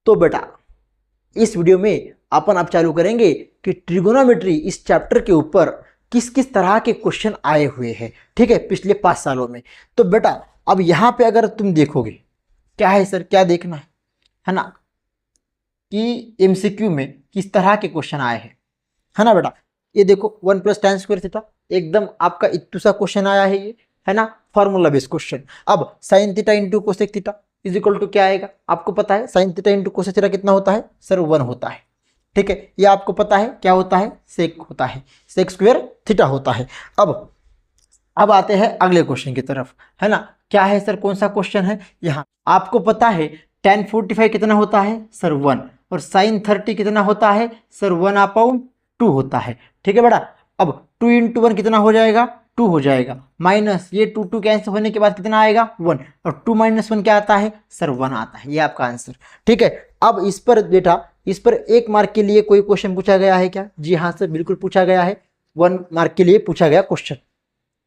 तो बेटा इस वीडियो में अपन अब चालू करेंगे कि ट्रिगोनोमेट्री इस चैप्टर के ऊपर किस किस तरह के क्वेश्चन आए हुए हैं, ठीक है, पिछले 5 सालों में। तो बेटा अब यहाँ पे अगर तुम देखोगे क्या है सर, क्या देखना है ना, कि एमसीक्यू में किस तरह के क्वेश्चन आए हैं, है ना बेटा। ये देखो 1 + tan स्क्वायर थीटा, एकदम आपका इत्तू सा क्वेश्चन आया है ये, है ना, फॉर्मूला बेस्ड क्वेश्चन। अब sin theta into cosec theta is equal to क्या आएगा, आपको पता है sin theta into cosec theta कितना होता है सर, 1 होता है, ठीक है। ये आपको पता है क्या होता है, सेक होता है, सेक स्क्वायर थीटा होता है। अब आते हैं अगले क्वेश्चन की तरफ, है ना। क्या है सर, कौन सा क्वेश्चन है, यहाँ आपको पता है tan 45 कितना होता है सर 1, और sin 30 कितना होता है सर 1/2 होता है, ठीक है बेटा। अब 2 × 1 कितना हो जाएगा, 2 हो जाएगा, माइनस ये 2 कैंसिल होने के बाद कितना आएगा 1, और 2 - 1 क्या आता है सर 1 आता है, ये आपका आंसर, ठीक है। अब इस पर बेटा, इस पर 1 मार्क के लिए कोई क्वेश्चन पूछा गया है क्या, जी हाँ सर बिल्कुल पूछा गया है, 1 मार्क के लिए पूछा गया क्वेश्चन।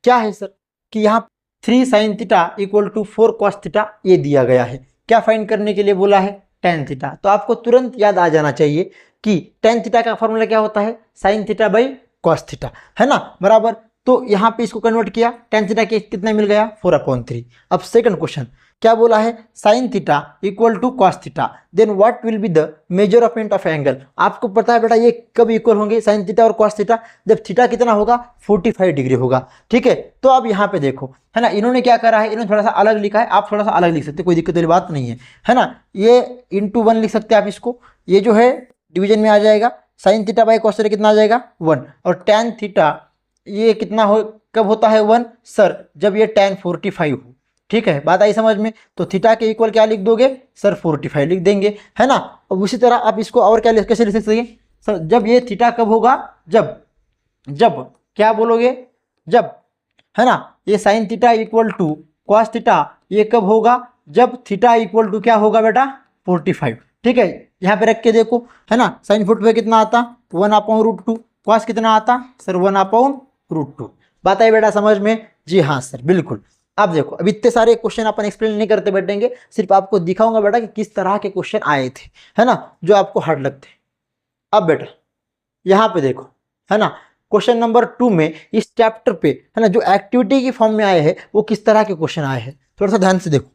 क्या है सर कि यहाँ 3 sin theta equal to 4 cos theta ये दिया गया है, क्या फाइंड करने के लिए बोला है, tan थीटा। तो आपको तुरंत याद आ जाना चाहिए कि tan थीटा का फॉर्मूला क्या होता है, sin theta by cos theta, है ना, बराबर। तो यहाँ पे इसको कन्वर्ट किया, tan थीटा के कितना मिल गया 4/3। अब सेकंड क्वेश्चन क्या बोला है, sin theta equal to cos theta, then what will be the measurement of angle. आपको पता है बेटा ये कब इक्वल होंगे sin थीटा और cos थीटा, जब थीटा कितना होगा 45 डिग्री होगा, ठीक है। तो अब यहाँ पे देखो, है ना, इन्होंने क्या करा है, इन्होंने थोड़ा सा अलग लिखा है, आप थोड़ा सा अलग लिख सकते हैं, कोई दिक्कत वाली बात नहीं है ना। ये × 1 लिख सकते हैं आप इसको, ये जो है डिवीजन में आ जाएगा, sin theta by cos theta कितना आ जाएगा 1, और tan थीटा ये कितना हो, कब होता है 1 सर, जब ये tan 45 हो, ठीक है, बात आई समझ में। तो थीटा के इक्वल क्या लिख दोगे सर 45 लिख देंगे, है ना। और उसी तरह आप इसको और क्या कैसे लिख सकते हैं सर, जब ये थीटा कब होगा, जब क्या बोलोगे, जब, है ना, ये sin theta equal to cos theta ये कब होगा, जब थीटा इक्वल टू क्या होगा बेटा 45, ठीक है। यहाँ पे रख के देखो, है ना, sin 45 कितना आता 1/√2, cos कितना आता सर 1/√2। बात आई बेटा समझ में, जी हाँ सर बिल्कुल। अब देखो, अब इतने सारे क्वेश्चन अपन एक्सप्लेन नहीं करते बैठेंगे, सिर्फ आपको दिखाऊंगा बेटा कि किस तरह के क्वेश्चन आए थे, है ना, जो आपको हार्ड लगते हैं। अब बेटा यहाँ पे देखो, है ना, क्वेश्चन नंबर 2 में इस चैप्टर पे, है ना, जो एक्टिविटी की फॉर्म में आए हैं वो किस तरह के क्वेश्चन आए हैं, थोड़ा सा ध्यान से देखो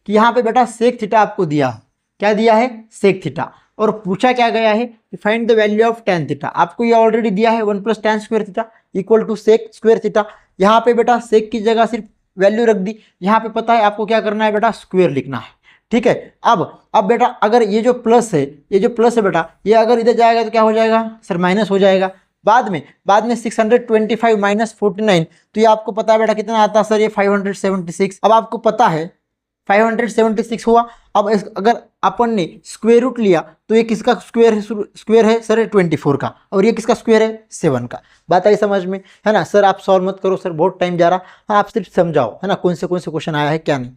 कि यहाँ पे बेटा सेक थीटा आपको दिया है, क्या दिया है सेक थीटा, और पूछा क्या गया है कि find the value of tan theta. आपको ये ऑलरेडी दिया है 1 + tan square theta equal to sec square theta. यहाँ पे बेटा सेक की जगह सिर्फ वैल्यू रख दी, यहाँ पे पता है आपको क्या करना है बेटा, स्क्वायर लिखना है, ठीक है। अब बेटा अगर ये जो प्लस है, ये जो प्लस है बेटा, ये अगर इधर जाएगा तो क्या हो जाएगा सर माइनस हो जाएगा। बाद में 625 - 49, तो ये आपको पता है बेटा कितना आता है सर, ये 576। अब आपको पता है 576 हुआ। अब अगर अपन ने स्क्वायर रूट लिया तो ये किसका स्क्वायर है सर 24 का, और ये किसका स्क्वायर है 7 का। बात आई समझ में, है ना। सर आप सॉल्व मत करो सर, बहुत टाइम जा रहा, हाँ आप सिर्फ समझाओ, है ना, कौन से क्वेश्चन आया है क्या नहीं।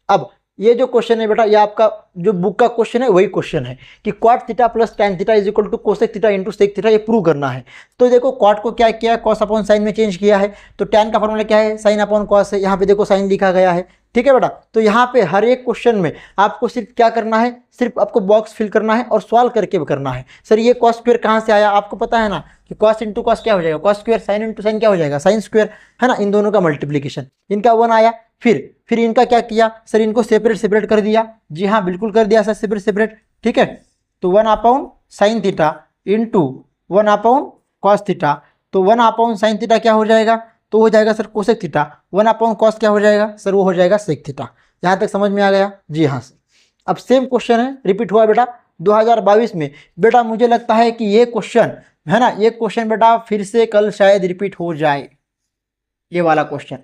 अब ये जो क्वेश्चन है बेटा, ये आपका जो बुक का क्वेश्चन है वही क्वेश्चन है कि cot theta plus tan theta is equal to cosec theta into sec theta, ये प्रूव करना है। तो देखो cot को क्या किया है, cos अपॉन साइन में चेंज किया है, तो tan का फॉर्मूला क्या है साइन अपॉन cos है, यहाँ पे देखो साइन लिखा गया है, ठीक है बेटा। तो यहाँ पे हर एक क्वेश्चन में आपको सिर्फ क्या करना है, सिर्फ आपको बॉक्स फिल करना है और सॉल्व करके करना है। सर ये cos स्क्वायर कहाँ से आया, आपको पता है ना कि cos इंटू cos क्या हो जाएगा cos square, sine into sine क्या हो जाएगा साइन स्क्वायर, है ना। इन दोनों का मल्टीप्लीकेशन, इनका 1 आया, फिर इनका क्या किया सर, इनको सेपरेट कर दिया, जी हाँ बिल्कुल कर दिया सर सेपरेट, ठीक है। तो 1/sin theta into 1/cos theta, तो 1/sin थीटा क्या हो जाएगा, तो हो जाएगा सर कोसेक थीटा, 1/cos क्या हो जाएगा सर, वो हो जाएगा सेक थीटा। यहाँ तक समझ में आ गया, जी हाँ सर। अब सेम क्वेश्चन है, रिपीट हुआ बेटा 2022 में। बेटा मुझे लगता है कि ये क्वेश्चन, है ना, ये क्वेश्चन बेटा फिर से कल शायद रिपीट हो जाए, ये वाला क्वेश्चन,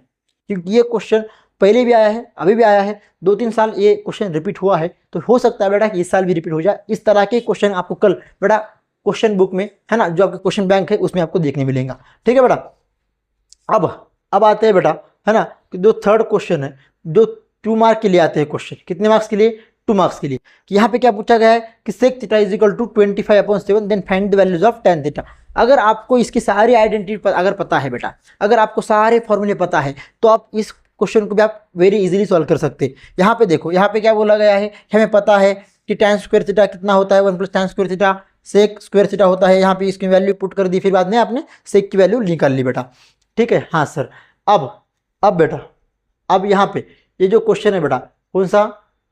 क्योंकि ये क्वेश्चन पहले भी आया है, अभी भी आया है, 2-3 साल ये क्वेश्चन रिपीट हुआ है, तो हो सकता है बेटा कि इस साल भी रिपीट हो जाए। इस तरह के क्वेश्चन आपको कल बेटा क्वेश्चन बुक में, है ना, जो आपका क्वेश्चन बैंक है उसमें आपको देखने मिलेगा, ठीक है बेटा। अब आते हैं बेटा, है ना, कि जो थर्ड क्वेश्चन है, जो 2 मार्क के लिए आते हैं क्वेश्चन, कितने मार्क्स के लिए 2 मार्क्स के लिए, कि यहाँ पे क्या पूछा गया है कि sec theta is equal to 25/7, then find the values of tan theta. अगर आपको इसकी सारी आइडेंटिटी अगर पता है बेटा, अगर आपको सारे फॉर्मूले पता है, तो आप इस क्वेश्चन को भी आप वेरी इजीली सॉल्व कर सकते हैं। यहाँ पे देखो, यहाँ पे क्या बोला गया है, हमें पता है कि tan स्क्वायर थीटा कितना होता है 1 plus tan square theta sec square theta होता है। यहाँ पे इसकी वैल्यू पुट कर दी, फिर बाद में आपने सेक की वैल्यू निकाल ली बेटा, ठीक है। हाँ सर, अब बेटा अब यहाँ पे ये जो क्वेश्चन है बेटा कौन सा,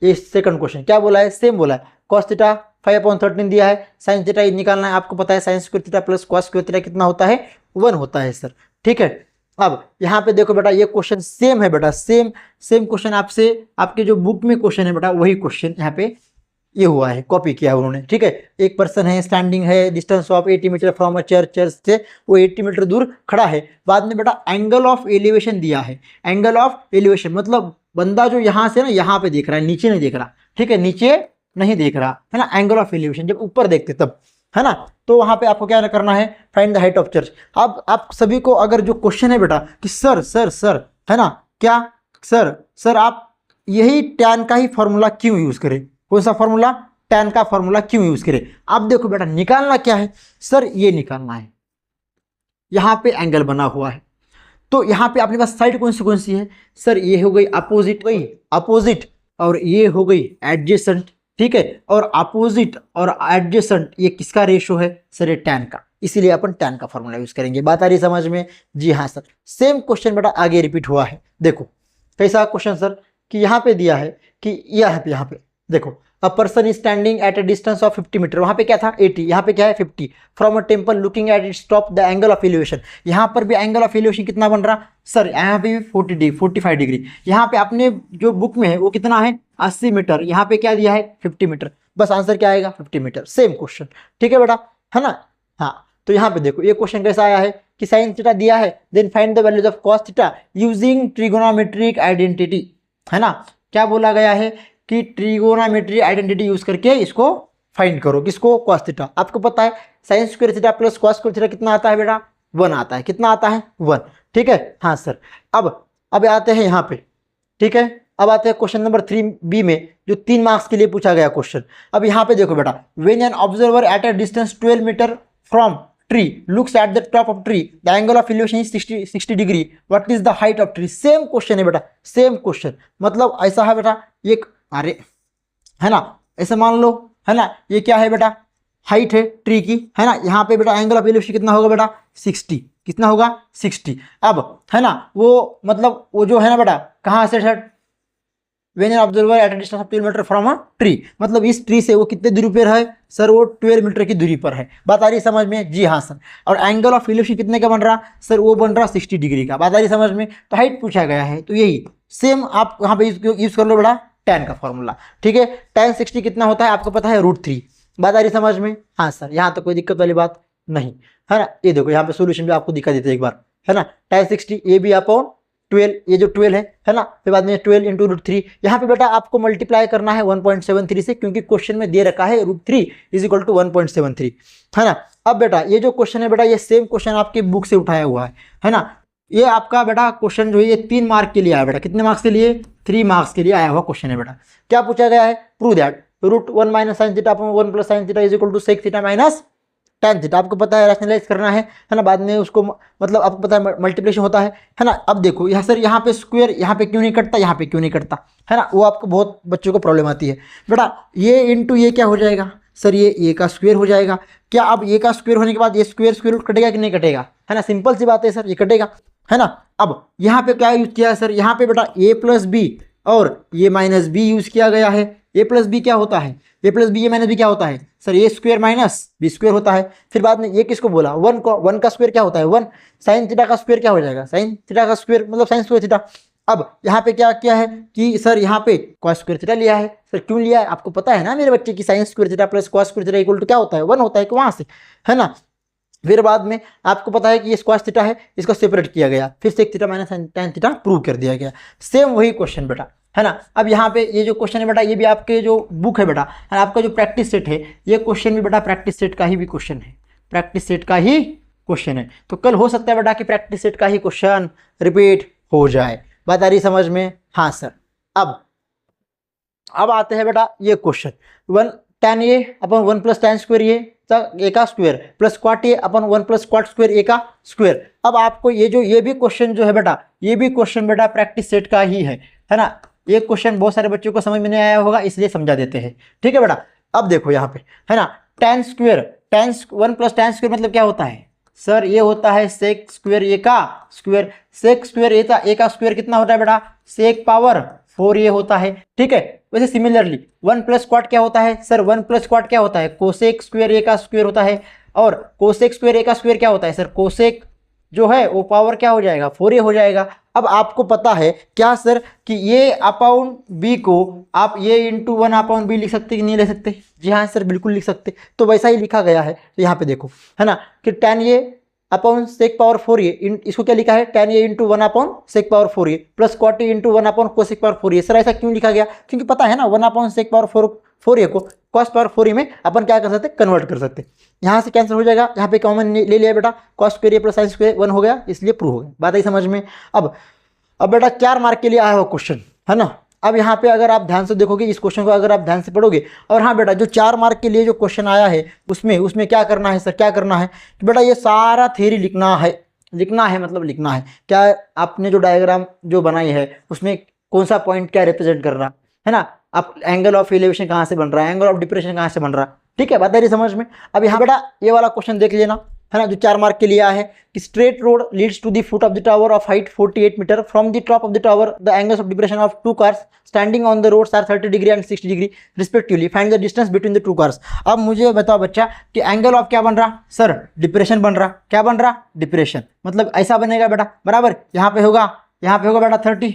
ये सेकंड क्वेश्चन क्या बोला है, सेम बोला है cos थीटा 5/13 दिया है, sin थीटा निकालना है, आपको पता है sin square theta plus cos square theta कितना होता है 1 होता है सर, ठीक है। अब यहाँ पे देखो बेटा ये क्वेश्चन सेम है बेटा, सेम क्वेश्चन आपसे आपके जो बुक में क्वेश्चन है बेटा वही क्वेश्चन यहाँ पे ये हुआ है, कॉपी किया उन्होंने, ठीक है। एक पर्सन है, स्टैंडिंग है, distance of 80 metre from a church से वो 80 मीटर दूर खड़ा है। बाद में बेटा एंगल ऑफ एलिवेशन दिया है, एंगल ऑफ एलिवेशन मतलब बंदा जो यहाँ से ना यहाँ पे देख रहा है, नीचे नहीं देख रहा, ठीक है, नीचे नहीं देख रहा है ना, एंगल ऑफ एलिवेशन जब ऊपर देखते तब, है ना। तो वहाँ पे आपको क्या करना है, find the height of church. अब आप सभी को अगर जो क्वेश्चन है बेटा कि सर है ना, क्या सर आप यही tan का ही फॉर्मूला क्यों यूज करें, कौन सा फॉर्मूला, tan का फॉर्मूला क्यों यूज करें। आप देखो बेटा निकालना क्या है सर, ये निकालना है, यहाँ पे एंगल बना हुआ है, तो यहाँ पे अपने पास साइड कौन सी है सर, ये हो गई अपोजिट और ये हो गई एडजेसेंट, ठीक है। और अपोजिट और एडजेसेंट ये किसका रेशो है सर, ये tan का, इसीलिए अपन tan का फॉर्मूला यूज करेंगे। बात आ रही समझ में, जी हाँ सर। सेम क्वेश्चन बेटा आगे रिपीट हुआ है, देखो कैसा क्वेश्चन सर कि यहाँ पे दिया है कि यहाँ पे देखो a person is standing at a distance of 50 metre, वहाँ पे क्या था 80, यहाँ पे क्या है 50, from a temple looking at its top the angle of elevation, यहाँ पर भी एंगल ऑफ एलिवेशन कितना बन रहा सर, यहाँ पे भी 45 डिग्री, यहाँ पे अपने जो बुक में है वो कितना है 80 मीटर, यहाँ पे क्या दिया है 50 मीटर, बस आंसर क्या आएगा 50 मीटर, सेम क्वेश्चन, ठीक है बेटा, है ना। हाँ तो यहाँ पे देखो ये क्वेश्चन कैसा आया है कि साइन थीटा दिया है, then find the values of cos theta using trigonometric identity, है ना। क्या बोला गया है कि ट्रिगोनोमेट्री आइडेंटिटी यूज करके इसको फाइंड करो, किसको कॉस थीटा। आपको पता है sign square theta plus cos square theta कितना आता है बेटा 1 आता है, कितना आता है 1, ठीक है। हाँ सर, अब आते हैं यहाँ पे, ठीक है। अब आते हैं क्वेश्चन नंबर 3B में जो 3 मार्क्स के लिए पूछा गया क्वेश्चन। अब यहाँ पे देखो बेटा, when an observer at a distance 12 metre from tree looks at the top of tree the angle of elevation is 60 degree, what is the height of tree. Same question है बेटा, सेम क्वेश्चन, मतलब ऐसा है बेटा एक, अरे है ना, ऐसे मान लो, है ना, ये क्या है बेटा हाइट है ट्री की, है ना। यहाँ पे बेटा एंगल ऑफ एलिवेशन कितना होगा बेटा 60, कितना होगा 60। अब है ना वो मतलब वो जो है ना बेटा कहाँ से sir, when an observer at a distance of 12 metre from a tree, मतलब इस ट्री से वो कितने दूरी पर है सर, वो 12 मीटर की दूरी पर है। बात आ रही समझ में, जी हाँ सर। और एंगल ऑफ एलिवेशन कितने का बन रहा सर, वो बन रहा 60 डिग्री का। बात आ रही समझ में, तो हाइट पूछा गया है तो यही सेम आप यहाँ पे यूज कर लो बेटा tan का फॉर्मूला, ठीक है। tan 60 कितना होता है आपको पता है √3। बात आ रही समझ में, हाँ सर, यहाँ तो कोई दिक्कत वाली बात नहीं, है ना। ये देखो यहाँ पे सोल्यूशन भी आपको दिखा देते हैं एक बार, है ना। tan 60 ये भी अपॉन 12, ये जो 12 है ना, फिर बाद में 12 इंटू √3, यहाँ पे बेटा आपको मल्टीप्लाई करना है 1.73 से, क्योंकि क्वेश्चन में दे रखा है √3 = 1.73, है ना। अब बेटा ये जो क्वेश्चन है बेटा ये सेम क्वेश्चन आपके बुक से उठाया हुआ है ना। ये आपका बेटा क्वेश्चन जो है ये 3 मार्क के लिए आया बेटा, कितने मार्क्स के लिए 3 मार्क्स के लिए आया हुआ क्वेश्चन है बेटा। क्या पूछा गया है, prove that √1 - sin theta upon 1 + sin theta = sec theta minus tan theta. आपको पता है रैशनलाइज करना है ना, बाद में उसको मतलब आपको पता है मल्टीप्लिकेशन होता है ना। अब देखो यहाँ सर यहाँ पे स्क्वायर यहाँ पे क्यों नहीं कटता, यहाँ पे क्यों नहीं कटता, है ना, वो आपको बहुत बच्चों को प्रॉब्लम आती है बेटा। ये इंटू ये क्या हो जाएगा सर, ये a का स्क्वायर हो जाएगा। क्या अब a का स्क्वायर होने के बाद ये स्क्वायर रूट कटेगा कि नहीं कटेगा, है ना, सिंपल सी बात है सर, ये कटेगा, है ना। अब यहाँ पे क्या यूज किया है सर, यहाँ पे बेटा a + b और ये -b यूज किया गया है। a + b क्या होता है, a + b - b क्या होता है सर, a² - b² होता है। फिर बाद में ये किसको बोला 1 का स्क्वायर क्या होता है 1, sin थीटा का स्क्वायर क्या हो जाएगा sin थीटा का स्क्वायर मतलब sin स्क्वायर थीटा। अब यहाँ पे क्या किया है कि सर यहाँ पे cos स्क्वायर थीटा लिया है सर, क्यों लिया है आपको पता है ना मेरे बच्चे की sin square theta plus cos square theta = क्या होता है 1 होता है कि वहाँ से, है ना। फिर बाद में आपको पता है कि ये cos थीटा है, इसको सेपरेट किया गया, फिर sec theta minus tan theta prove कर दिया गया। सेम वही क्वेश्चन बेटा, है ना। अब यहाँ पे ये जो क्वेश्चन है बेटा ये भी आपके जो बुक है बेटा, है आपका जो प्रैक्टिस सेट है, ये क्वेश्चन भी बेटा प्रैक्टिस सेट का ही भी क्वेश्चन है, प्रैक्टिस सेट का ही क्वेश्चन है। तो कल हो सकता है बेटा कि प्रैक्टिस सेट का ही क्वेश्चन रिपीट हो जाए। बात आ रही समझ में, हाँ सर। अब आते हैं बेटा ये question 1 tan a upon 1 + tan square a का square plus cot a upon 1 + cot square a का स्क्वायर। अब आपको ये भी क्वेश्चन जो है बेटा, ये भी क्वेश्चन बेटा प्रैक्टिस सेट का ही है ना। ये क्वेश्चन बहुत सारे बच्चों को समझ में नहीं आया होगा, इसलिए समझा देते हैं। ठीक है बेटा, अब देखो यहाँ पे है ना, tan square, one plus tan square मतलब क्या होता है सर, ये होता है सेक स्क्वेयर ए का स्क्वेयर। सेक स्क्वेयर ए का स्क्वेयर कितना होता है बेटा, सेक पावर 4 ये होता है। ठीक है, वैसे सिमिलरली वन प्लस क्वाट क्या होता है सर, वन प्लस क्वाट क्या होता है, कोसेक स्क्वेयर ए का स्क्वेयर होता है। और कोसेक स्क्वेयर ए का स्क्वेयर क्या होता है सर, कोसेक जो है वो पावर क्या हो जाएगा, 4 हो जाएगा। अब आपको पता है क्या सर कि ये अपॉन बी को आप ये इंटू 1 अपॉन बी लिख सकते कि नहीं लिख सकते? जी हाँ सर, बिल्कुल लिख सकते। तो वैसा ही लिखा गया है। तो यहाँ पे देखो है ना कि tan ये अपॉन सेक पावर 4 ये, इसको क्या लिखा है, tan ये इंटू 1 अपॉन सेक पावर 4 ये प्लस cot ये इंटू 1 अपॉन कोसेक पावर 4 ये। सर ऐसा क्यों लिखा गया, क्योंकि पता है ना 1 अपॉन सेक पावर 4 ये को कॉस पावर 4 में अपन क्या कर सकते, कन्वर्ट कर सकते। यहाँ से कैंसिल हो जाएगा, यहाँ पे कॉमन ले लिया बेटा, कॉस स्क्वायर ए प्लस साइन स्क्वायर 1 हो गया, इसलिए प्रूव हो गया। बात आई समझ में? अब बेटा 4 मार्क के लिए आया हुआ क्वेश्चन है ना। अब यहाँ पे अगर आप ध्यान से देखोगे इस क्वेश्चन को, अगर आप ध्यान से पढ़ोगे, और हाँ बेटा जो 4 मार्क के लिए जो क्वेश्चन आया है उसमें क्या करना है सर, क्या करना है कि बेटा ये सारा थ्योरी लिखना है मतलब लिखना है क्या, आपने जो डायग्राम जो बनाई है उसमें कौन सा पॉइंट क्या रिप्रेजेंट कर रहा है ना, आप एंगल ऑफ एलिवेशन कहाँ से बन रहा है, एंगल ऑफ डिप्रेशन कहाँ से बन रहा है। ठीक है, बात आ रही समझ में? अब यहाँ बेटा ये वाला क्वेश्चन देख लेना है ना, जो 4 मार्क के लिए आया है कि straight road leads to the foot of the tower of height 48 metre, from the top of the tower the angles of depression of 2 cars standing on the roads are 30 degree and 60 degree respectively, find the distance between the 2 cars. अब मुझे बताओ बच्चा कि angle of क्या बन रहा sir, depression बन रहा। क्या बन रहा, डिप्रेशन। मतलब ऐसा बनेगा बेटा, बराबर यहाँ पे होगा बेटा 30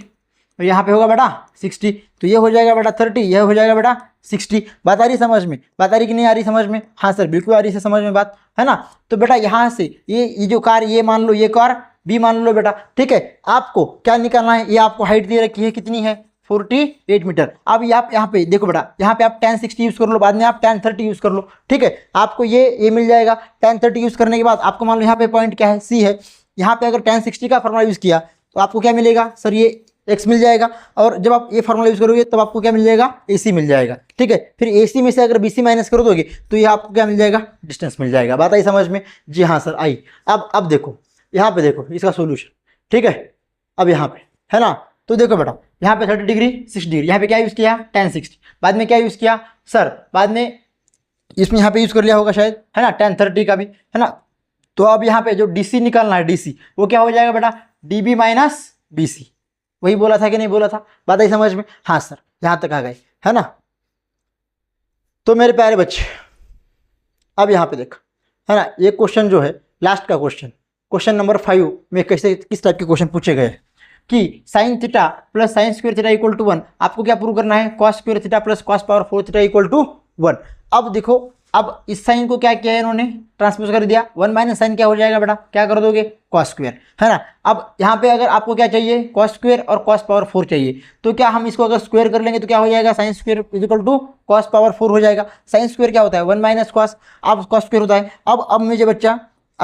और यहाँ पे होगा बेटा 60, तो ये हो जाएगा बेटा 30, यह हो जाएगा बेटा 60। बात आ रही समझ में? बात आ रही कि नहीं आ रही समझ में? हाँ सर बिल्कुल आ रही है समझ में बात, है ना। तो बेटा यहाँ से ये जो कार ये मान लो, ये कार बी मान लो बेटा। ठीक है, आपको क्या निकालना है, ये आपको हाइट दे रखी है कितनी है, 48 मीटर। अब आप यहाँ पे देखो बेटा, यहाँ पे आप tan 60 यूज़ कर लो, बाद में आप tan 30 यूज़ कर लो। ठीक है, आपको ये मिल जाएगा। tan 30 यूज़ करने के बाद आपको मान लो यहाँ पे पॉइंट क्या है, सी है। यहाँ पे अगर tan 60 का फॉर्मूला यूज़ किया तो आपको क्या मिलेगा सर, ये x मिल जाएगा। और जब आप ये फॉर्मूला यूज़ करोगे तब आपको क्या मिल जाएगा, AC मिल जाएगा। ठीक है, फिर AC में से अगर BC माइनस कर दोगे तो ये आपको क्या मिल जाएगा, डिस्टेंस मिल जाएगा। बात आई समझ में? जी हाँ सर आई। अब देखो यहाँ पे देखो इसका सोल्यूशन। ठीक है, अब यहाँ पे है ना, तो देखो बेटा यहाँ पे 30 डिग्री 60 डिग्री, यहाँ पे क्या यूज़ किया, tan 60। बाद में क्या यूज़ किया सर, बाद में इसमें यहाँ पे यूज़ कर लिया होगा शायद, है ना, tan 30 का भी, है ना। तो अब यहाँ पे जो DC निकालना है, DC वो क्या हो जाएगा बेटा, DB माइनस BC। वही बोला था कि नहीं बोला था? बात आई समझ में? हाँ सर, यहाँ तक आ गए, है ना। तो मेरे प्यारे बच्चे अब यहाँ पे देख, है ना, ये क्वेश्चन जो है लास्ट का क्वेश्चन नंबर 5 में किस टाइप के क्वेश्चन पूछे गए कि sine theta plus sine square theta equal to 1। आपको क्या प्रूव करना है, cos square theta plus cos power 4 theta equal to 1। अब देखो, अब इस साइन को क्या किया है इन्होंने, ट्रांसपोज कर दिया। 1 माइनस साइन क्या हो जाएगा बेटा, क्या कर दोगे, कॉस स्क्वायर, है ना। अब यहाँ पे अगर आपको क्या चाहिए, कॉस स्क्वायर और कॉस पावर 4 चाहिए, तो क्या हम इसको अगर स्क्वायर कर लेंगे तो क्या हो जाएगा, sine square equal to cos power 4 हो जाएगा। साइन स्क्वायर क्या होता है, 1 माइनस कॉस, अब कॉस स्क्वायर होता है। अब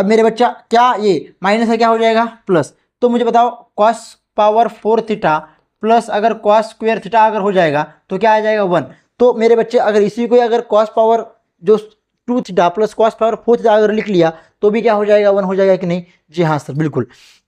मेरे बच्चा क्या ये माइनस है, क्या हो जाएगा प्लस। तो मुझे बताओ कॉस पावर 4 थीटा प्लस अगर कॉस स्क्वायर थीटा अगर हो जाएगा तो क्या आ जाएगा 1। तो मेरे बच्चे अगर इसी को अगर कॉस पावर जो 2 theta plus cos power 4 theta अगर लिख लिया तो भी क्या हो जाएगा, 1 हो जाएगा कि नहीं? जी हाँ सर बिल्कुल।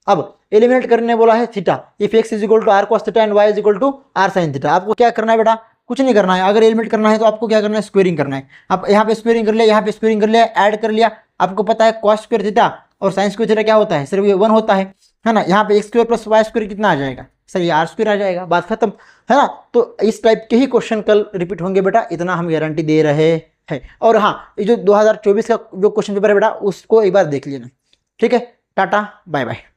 अब एलिमिनेट करने बोला है theta, if x is equal to r cos theta and y is equal to r sine theta. आपको क्या करना है बेटा, कुछ नहीं करना है। अगर एलिमिनेट करना है तो आपको क्या करना है, स्क्वेयरिंग करना है। आप यहाँ पे स्क्वेयरिंग कर लिया, यहाँ पे स्क्वेयरिंग कर लिया, ऐड कर लिया। आपको पता है कॉस स्क्वायर थीटा और साइन स्क्वायर थीटा क्या होता है, सिर्फ ये 1 होता है ना। यहाँ पे x square plus y square कितना आ जाएगा सर, ये आर स्क्वायर आ जाएगा, बात खत्म, है ना। तो इस टाइप के ही क्वेश्चन कल रिपीट होंगे बेटा, इतना हम गारंटी दे रहे हैं। और हाँ, ये जो 2024 का जो क्वेश्चन पेपर है बेटा उसको एक बार देख लेना। ठीक है, टाटा बाय बाय।